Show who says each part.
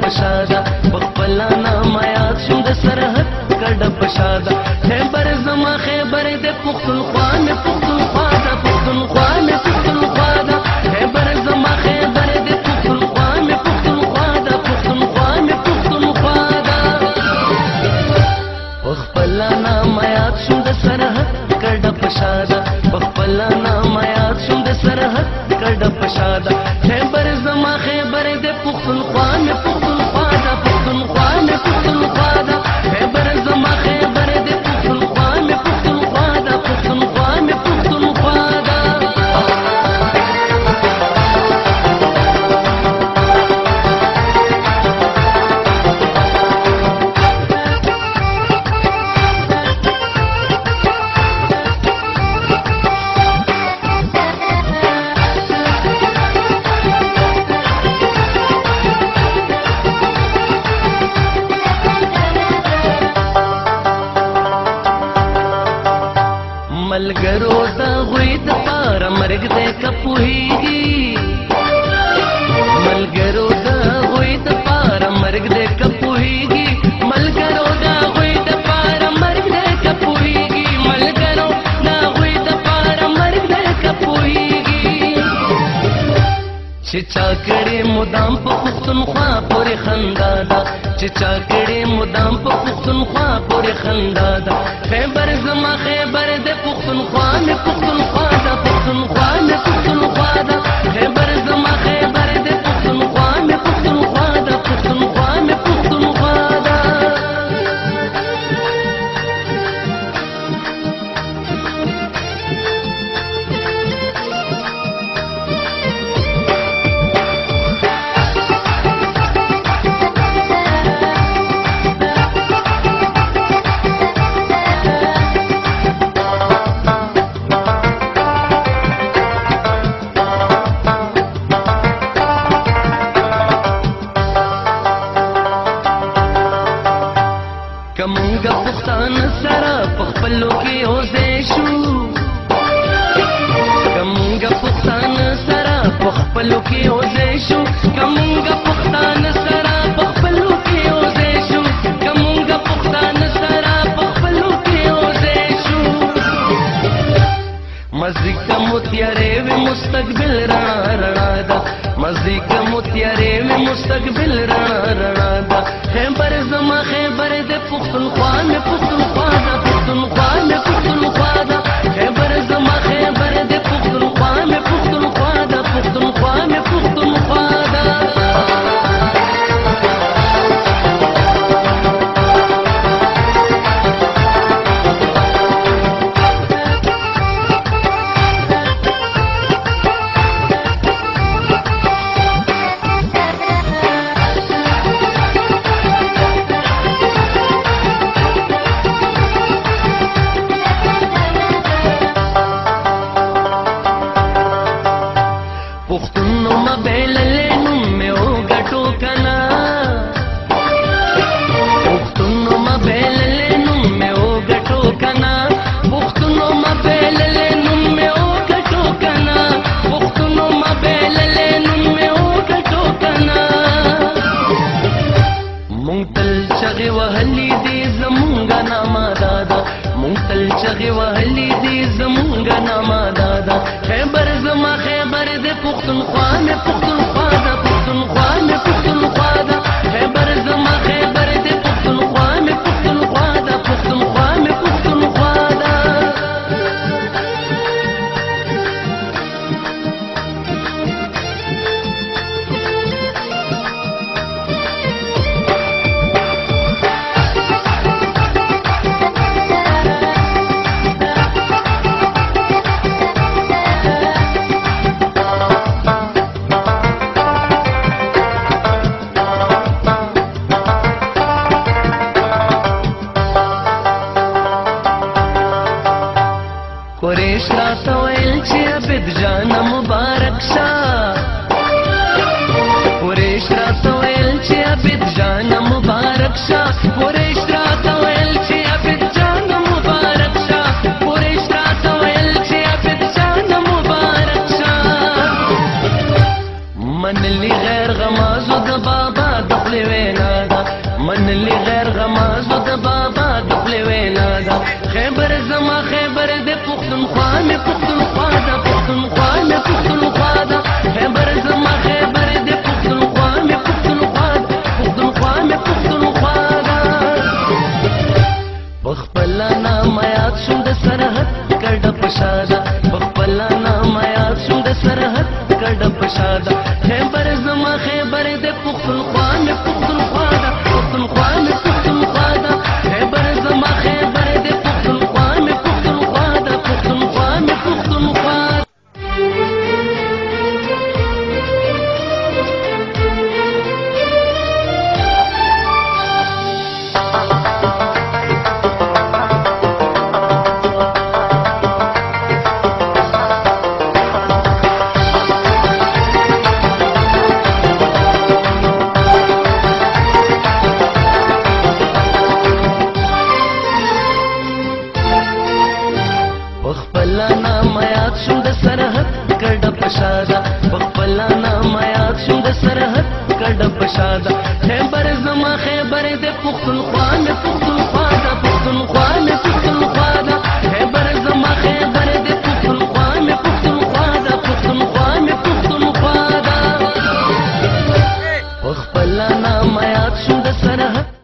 Speaker 1: پشادا بخپلا نام یاد شم د سرحد کډ پشادا خیبر زما خیبر د پختونخوا مې پختونخوا دا پختونخوا مې پختونخوا دا خیبر زما خیبر د پختونخوا مې پختونخوا دا پختونخوا مې پختونخوا دا بخپلا نام یاد شم د سرحد کډ پشادا بخپلا نام یاد شم د سرحد کډ پشادا خیبر زما خیبر د پختونخوا مې پختونخوا دا پختونخوا مې پختونخوا دا خیبر زما خیبر د پختونخوا مې پختونخوا دا پختونخوا مې پختونخوا دا ملګرو دا غوی د پاره مرګ دې کپوهیږي ملګرو دا غوی د پاره مرګ دې کپوهیږي ملګرو دا غوی د پاره مرګ دې کپوهیږي ملګرو دا غوی د پاره مرګ دې کپوهیږي چې چا کړې مدام په پختونخوا پورې خندا ده چې چا کړې مدام په پختونخوا پورې خندا ده خیبر زما خیبر د پختونخوا مې پختونخوا دا پختونخوا مې پختونخوا دا خیبر زما خیبر د پختونخوا مې پختونخوا دا پختونخوا مې پختونخوا دا کمونگا پختان سرا پخپلو کی اوزے شو کمونگا پختان سرا پخپلو کی اوزے شو کمونگا پختان سرا پخپلو کی اوزے شو کمونگا پختان سرا پخپلو کی اوزے شو مزیکا متیارے وی مستقبل رنا رنا دا مزیکا متیارے وی مستقبل رنا رنا دا خیبر زما خیبر د پختونخوا مې پختونخوا دا پختونخوا مې پختونخوا دا خیبر زما خیبر د پختونخوا مې پختونخوا دا پختونخوا مې پختونخوا دا پختونو ما بیللے نم میں او گٹو کنا پختونو ما بیللے نم میں او گٹو کنا پختونو ما بیللے نم میں او گٹو کنا پختونو ما بیللے نم میں او گٹو کنا مونتل چغی وحلی دی زمونگا ناما دادا مونتل چغی وحلی دی زمونگا ناما دادا خیبر زما خیبر د پختونخوا مې پختونخوا دا پختونخوا مې پختونخوا دا خیبر زما خیبر د پختونخوا مې پختونخوا دا پختونخوا مې پختونخوا دا قریش راته ویل چې عبد جان مبارک شا قریش راته ویل چې عبد جان مبارک شا قریش راته ویل چې عبد جان مبارک شا قریش راته ویل چې عبد جان مبارک شا من اللي غیر غمازو د بابا دخلي منلی غیر غمازو د بابا د خولې وینا ده خیبر زما خیبر د پښتونخوا مې پښتونخوا ده پښتونخوا مې پښتونخوا ده خیبر زما خیبر د پښتونخوا مې پښتونخوا ده پښتونخوا مې پښتونخوا ده بخپل نام یاد شوم د سرحد کډه پشاده بخپل نام یاد شوم د سرحد کډه پشاده خیبر زما خیبر د پښتونخوا مې پښتونخوا ده پښتونخوا مې پښتونخوا ده خیبر زما خیبر د پښتونخوا مې پښتونخوا ده پښتونخوا مې پښتونخوا بخپل نام یاد شوم د سرحد کډه پشاده بخپل نام یاد شوم د سرحد کډه پشاده خیبر زما خیبر د پښتونخوا مې پښتونخوا ده پښتونخوا مې پښتونخوا ده خیبر زما خیبر د پښتونخوا مې پښتونخوا ده پښتونخوا مې پښتونخوا ده بخپل نام یاد شوم د سرحد